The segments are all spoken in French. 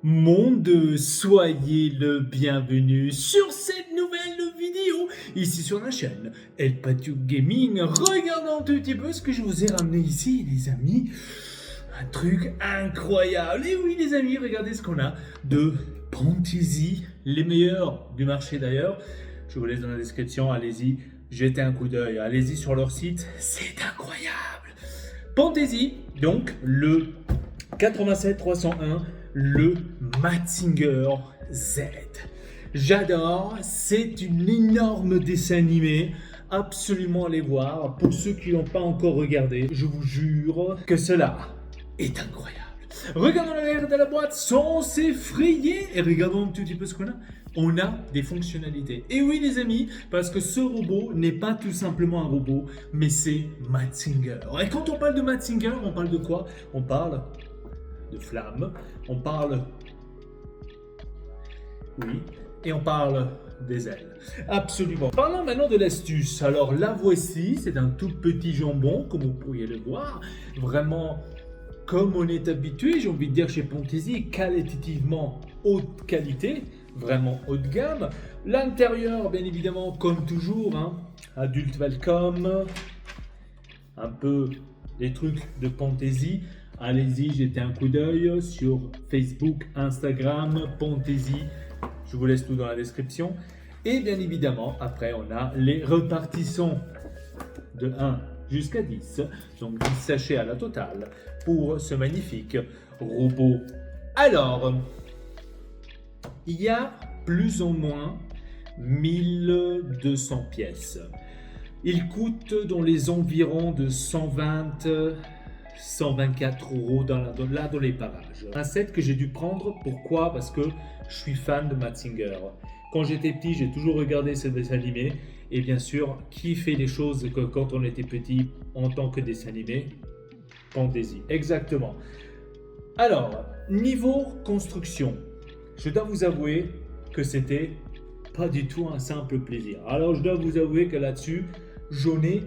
Monde, soyez le bienvenu sur cette nouvelle vidéo, ici sur la chaîne El Patio Gaming. Regardons un tout petit peu ce que je vous ai ramené ici, les amis. Un truc incroyable. Et oui, les amis, regardez ce qu'on a de Pantasy, les meilleurs du marché d'ailleurs. Je vous laisse dans la description, allez-y, jetez un coup d'œil, allez-y sur leur site, c'est incroyable. Pantasy, donc le 87-301, le Mazinger Z. J'adore, c'est une énorme dessin animé, absolument allez voir. Pour ceux qui n'ont pas encore regardé, je vous jure que cela est incroyable. Regardons l'arrière de la boîte sans s'effrayer et regardons un tout petit peu ce qu'on a. On a des fonctionnalités. Et oui les amis, parce que ce robot n'est pas tout simplement un robot, mais c'est Mazinger. Et quand on parle de Mazinger, on parle de quoi? On parle de flammes, on parle, oui, et on parle des ailes. Absolument. Parlons maintenant de l'astuce. Alors la voici, c'est un tout petit jambon, comme vous pourriez le voir, vraiment comme on est habitué, j'ai envie de dire chez Pantasy, qualitativement haute qualité, vraiment haut de gamme. L'intérieur, bien évidemment, comme toujours, hein, adulte welcome, un peu des trucs de Pantasy. Allez-y, jetez un coup d'œil sur Facebook, Instagram, Pantasy. Je vous laisse tout dans la description. Et bien évidemment, après, on a les repartissants de 1 jusqu'à 10. Donc 10 sachets à la totale pour ce magnifique robot. Alors, il y a plus ou moins 1200 pièces. Il coûte dans les environs de 124 euros dans les parages. Un set que j'ai dû prendre, pourquoi? Parce que je suis fan de Mazinger. Quand j'étais petit, j'ai toujours regardé ce dessin animé. Et bien sûr, qui fait les choses que quand on était petit en tant que dessin animé? Pantasy, exactement. Alors, niveau construction, je dois vous avouer que c'était pas du tout un simple plaisir. Alors, je dois vous avouer que là-dessus, j'en ai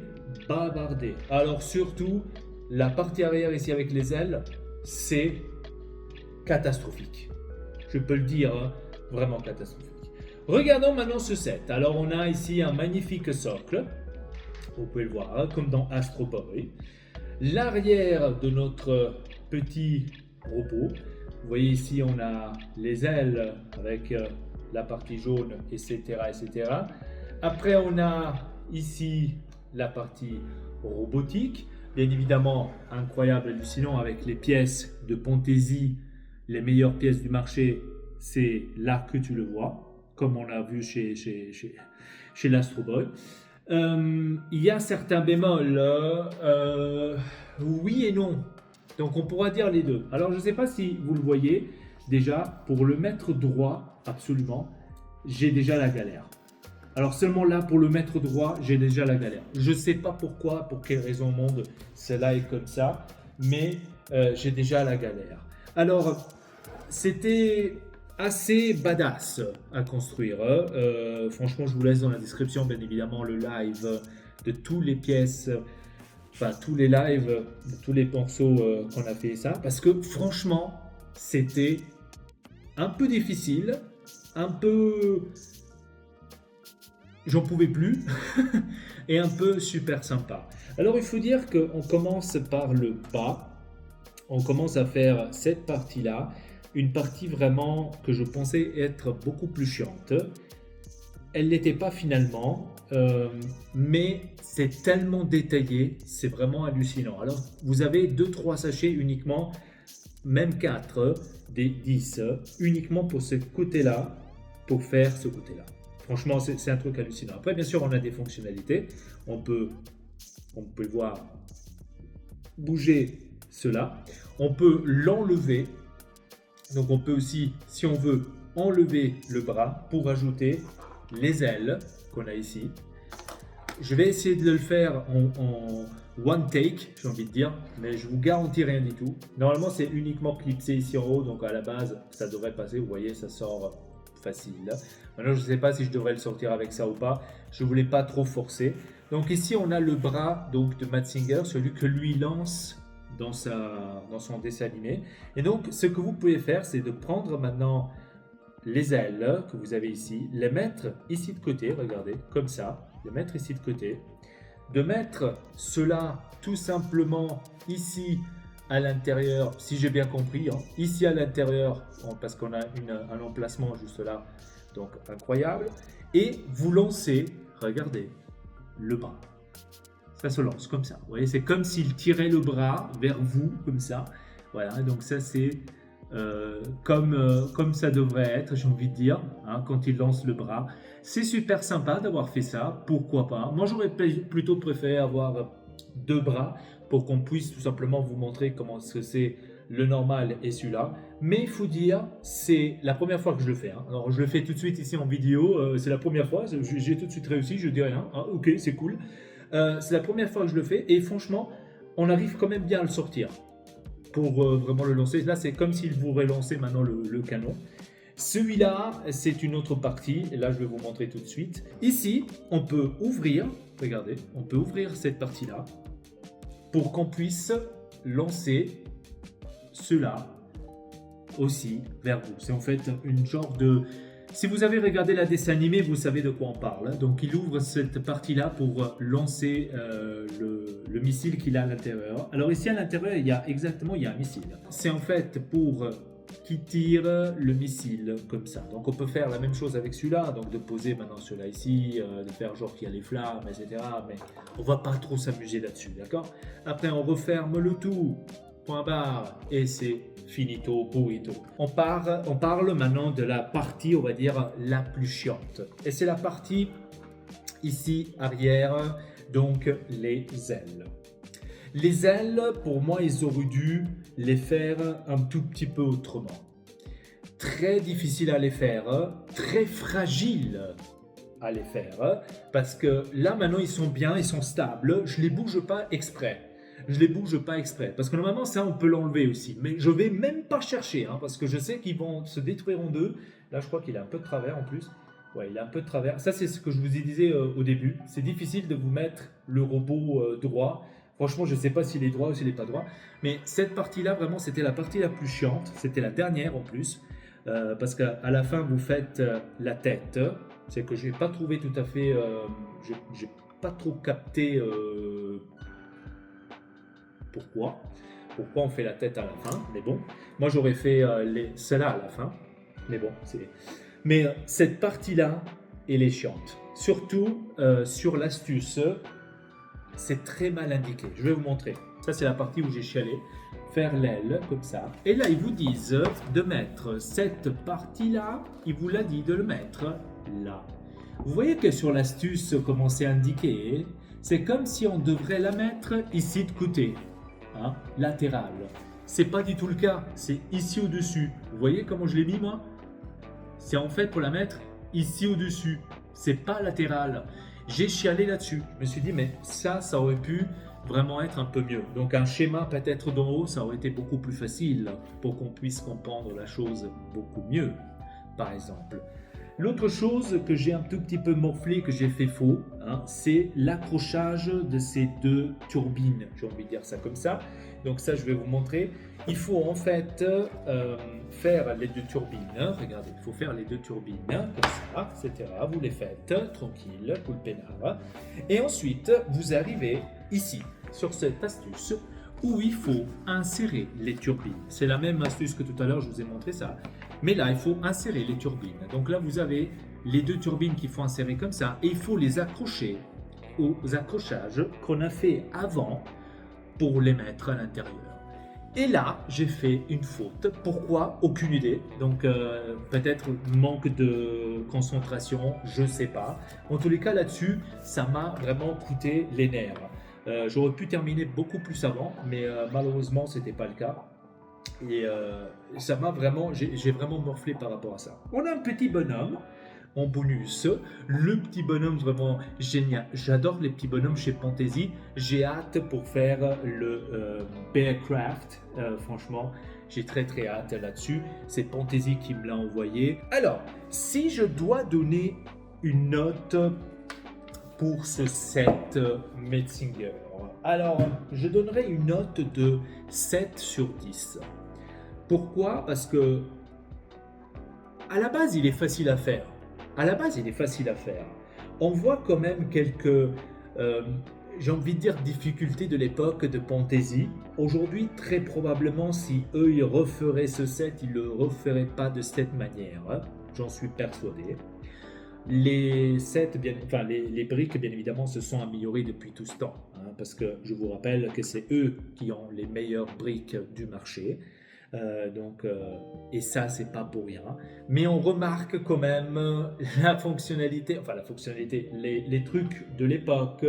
bavardé. Alors, surtout, la partie arrière ici avec les ailes, c'est catastrophique. Je peux le dire, hein, vraiment catastrophique. Regardons maintenant ce set. Alors, on a ici un magnifique socle. Vous pouvez le voir, hein, comme dans Astro Boy. L'arrière de notre petit robot. Vous voyez ici, on a les ailes avec la partie jaune, etc., etc. Après, on a ici la partie robotique. Bien évidemment, incroyable, hallucinant, avec les pièces de Pantasy, les meilleures pièces du marché, c'est là que tu le vois, comme on l'a vu chez l'Astro Boy. Il y a certains bémols, oui et non. Donc on pourra dire les deux. Alors je ne sais pas si vous le voyez, déjà pour le mettre droit, absolument, j'ai déjà la galère. Alors seulement là, pour le mettre droit, j'ai déjà la galère. Je ne sais pas pourquoi, pour quelle raison au monde, cela est comme ça, mais j'ai déjà la galère. Alors, c'était assez badass à construire. Franchement, je vous laisse dans la description, bien évidemment, le live de toutes les pièces, enfin tous les lives, de tous les morceaux qu'on a fait ça, parce que franchement, c'était un peu difficile, un peu... J'en pouvais plus, et un peu super sympa. Alors il faut dire qu'on commence par le bas, on commence à faire cette partie-là, une partie vraiment que je pensais être beaucoup plus chiante. Elle n'était pas finalement, mais c'est tellement détaillé, c'est vraiment hallucinant. Alors vous avez 2-3 sachets uniquement, même 4 des 10, uniquement pour ce côté-là, pour faire ce côté-là. Franchement, c'est un truc hallucinant. Après, bien sûr, on a des fonctionnalités. On peut voir bouger cela. On peut l'enlever. Donc, on peut aussi, si on veut, enlever le bras pour ajouter les ailes qu'on a ici. Je vais essayer de le faire en one take, j'ai envie de dire, mais je vous garantis rien du tout. Normalement, c'est uniquement clipsé ici en haut, donc à la base, ça devrait passer. Vous voyez, ça sort facile. Maintenant, je ne sais pas si je devrais le sortir avec ça ou pas. Je ne voulais pas trop forcer. Donc ici, on a le bras donc, de Mazinger, celui que lui lance dans son dessin animé. Et donc, ce que vous pouvez faire, c'est de prendre maintenant les ailes que vous avez ici, les mettre ici de côté, regardez, comme ça, les mettre ici de côté, de mettre cela tout simplement ici à l'intérieur, si j'ai bien compris, hein, ici à l'intérieur, parce qu'on a un emplacement juste là, donc incroyable, et vous lancez, regardez, le bras. Ça se lance comme ça, vous voyez, c'est comme s'il tirait le bras vers vous, comme ça, voilà, donc ça c'est comme ça devrait être, j'ai envie de dire, hein, quand il lance le bras. C'est super sympa d'avoir fait ça, pourquoi pas. Moi, j'aurais plutôt préféré avoir 2 bras pour qu'on puisse tout simplement vous montrer comment c'est le normal et celui-là. Mais il faut dire, c'est la première fois que je le fais. Hein. Alors, je le fais tout de suite ici en vidéo, c'est la première fois, j'ai tout de suite réussi, je dis rien. Ah, ok, c'est cool. C'est la première fois que je le fais et franchement, on arrive quand même bien à le sortir. Pour vraiment le lancer. Là, c'est comme s'il vous relançait maintenant le canon. Celui-là, c'est une autre partie. Et là, je vais vous montrer tout de suite. Ici, on peut ouvrir, regardez, on peut ouvrir cette partie-là pour qu'on puisse lancer cela aussi vers vous. C'est en fait une genre de... Si vous avez regardé la dessin animé, vous savez de quoi on parle. Donc, il ouvre cette partie-là pour lancer le missile qu'il a à l'intérieur. Alors ici, à l'intérieur, il y a un missile. C'est en fait pour qu'il tire le missile comme ça. Donc, on peut faire la même chose avec celui-là. Donc, de poser maintenant celui-là ici, de faire genre qu'il y a les flammes, etc. Mais on va pas trop s'amuser là-dessus, d'accord? Après, on referme le tout. Point barre. Et c'est finito, burrito. On parle maintenant de la partie, on va dire, la plus chiante. Et c'est la partie ici, arrière, donc les ailes. Les ailes, pour moi, ils auraient dû les faire un tout petit peu autrement. Très difficile à les faire, très fragile à les faire, parce que là, maintenant, ils sont bien, ils sont stables. Je les bouge pas exprès. Parce que normalement ça on peut l'enlever aussi, mais je vais même pas chercher, hein, parce que je sais qu'ils vont se détruire en deux. Là je crois qu'il a un peu de travers en plus, ouais il a un peu de travers, ça c'est ce que je vous ai disais au début, c'est difficile de vous mettre le robot droit, franchement je sais pas s'il est droit ou s'il est pas droit, mais cette partie là vraiment c'était la partie la plus chiante, c'était la dernière en plus, parce qu'à la fin vous faites la tête, c'est que j'ai pas trouvé tout à fait, j'ai pas trop capté pourquoi on fait la tête à la fin, mais bon, moi j'aurais fait celle-là à la fin, mais bon, cette partie-là, elle est chiante, surtout sur l'astuce, c'est très mal indiqué, je vais vous montrer, ça c'est la partie où j'ai chialé, faire l'aile comme ça, et là ils vous disent de mettre cette partie-là, il vous l'a dit de le mettre là. Vous voyez que sur l'astuce, comment c'est indiqué, c'est comme si on devrait la mettre ici de côté. Hein, latéral. C'est pas du tout le cas, c'est ici au-dessus. Vous voyez comment je l'ai mis moi? C'est en fait pour la mettre ici au-dessus. C'est pas latéral. J'ai chialé là-dessus. Je me suis dit, mais ça aurait pu vraiment être un peu mieux. Donc un schéma peut-être d'en haut, ça aurait été beaucoup plus facile pour qu'on puisse comprendre la chose beaucoup mieux, par exemple. L'autre chose que j'ai un tout petit peu morflé, que j'ai fait faux, hein, c'est l'accrochage de ces 2 turbines. J'ai envie de dire ça comme ça. Donc ça, je vais vous montrer. Il faut en fait faire les 2 turbines. Regardez, il faut faire les 2 turbines comme ça, etc. Vous les faites tranquille, cool peinard. Et ensuite, vous arrivez ici, sur cette astuce, où il faut insérer les turbines. C'est la même astuce que tout à l'heure, je vous ai montré ça. Mais là, il faut insérer les turbines. Donc là, vous avez les 2 turbines qu'il faut insérer comme ça. Et il faut les accrocher aux accrochages qu'on a fait avant pour les mettre à l'intérieur. Et là, j'ai fait une faute. Pourquoi? Aucune idée. Donc peut-être manque de concentration, je ne sais pas. En tous les cas, là-dessus, ça m'a vraiment coûté les nerfs. J'aurais pu terminer beaucoup plus avant, mais malheureusement, ce n'était pas le cas. Et ça m'a vraiment, j'ai vraiment morflé par rapport à ça. On a un petit bonhomme en bonus, le petit bonhomme vraiment génial. J'adore les petits bonhommes chez Fantasy. J'ai hâte pour faire le Bearcraft. Franchement, j'ai très hâte là-dessus. C'est Fantasy qui me l'a envoyé. Alors, si je dois donner une note pour ce set Metzinger, Alors, je donnerai une note de 7 sur 10. Pourquoi? Parce que à la base, il est facile à faire. À la base, il est facile à faire. On voit quand même quelques, euh, j'ai envie de dire, difficultés de l'époque de Fantasy. Aujourd'hui, très probablement, si eux, ils referaient ce set, ils ne le referaient pas de cette manière, hein. J'en suis persuadé. Les sets, enfin les briques, bien évidemment, se sont améliorées depuis tout ce temps, hein, parce que je vous rappelle que c'est eux qui ont les meilleures briques du marché. Et ça, c'est pas pour rien. Mais on remarque quand même la fonctionnalité, les trucs de l'époque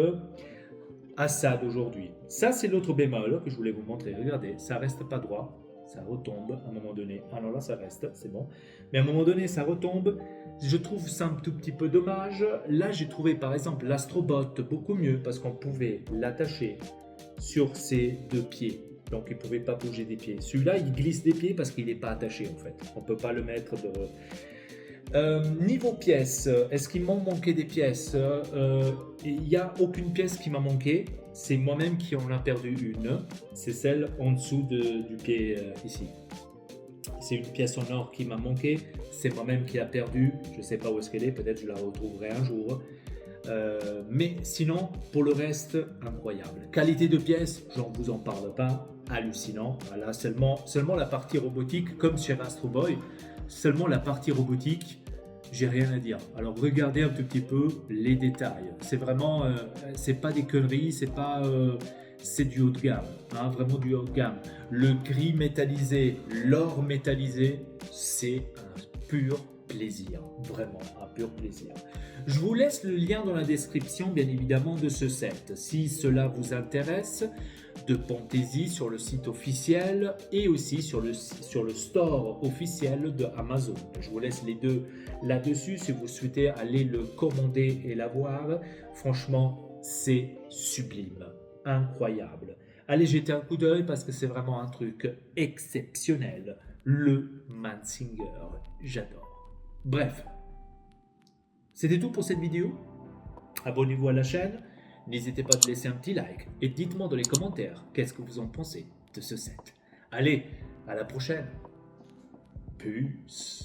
à ça d'aujourd'hui. Ça, c'est l'autre bémol que je voulais vous montrer. Regardez, ça reste pas droit, ça retombe à un moment donné. Alors là, ça reste, c'est bon. Mais à un moment donné, ça retombe. Je trouve ça un tout petit peu dommage. Là, j'ai trouvé par exemple l'Astrobot beaucoup mieux parce qu'on pouvait l'attacher sur ses deux pieds. Donc, il ne pouvait pas bouger des pieds. Celui-là, il glisse des pieds parce qu'il n'est pas attaché en fait. On ne peut pas le mettre de... Niveau pièces, est-ce qu'il m'en manquait des pièces? Il n'y a aucune pièce qui m'a manqué. C'est moi-même qui en a perdu une. C'est celle en dessous du pied ici. C'est une pièce en or qui m'a manqué. C'est moi-même qui l'a perdue. Je ne sais pas où est-ce qu'elle est. Peut-être je la retrouverai un jour. Mais sinon, pour le reste, incroyable. Qualité de pièces, j'en vous en parle pas. Hallucinant. Voilà, seulement la partie robotique, comme chez Astro Boy. Seulement la partie robotique, j'ai rien à dire. Alors regardez un tout petit peu les détails. C'est vraiment, c'est pas des conneries, c'est du haut de gamme, hein, vraiment du haut de gamme. Le gris métallisé, l'or métallisé, c'est un pur plaisir, vraiment un pur plaisir. Je vous laisse le lien dans la description, bien évidemment, de ce set. Si cela vous intéresse, de Fantasy sur le site officiel et aussi sur le store officiel de Amazon. Je vous laisse les deux là-dessus si vous souhaitez aller le commander et l'avoir. Franchement, c'est sublime, incroyable. Allez jeter un coup d'œil parce que c'est vraiment un truc exceptionnel. Le Mansinger, j'adore. Bref, c'était tout pour cette vidéo. Abonnez-vous à la chaîne. N'hésitez pas à laisser un petit like et dites-moi dans les commentaires qu'est-ce que vous en pensez de ce set. Allez, à la prochaine. Peace.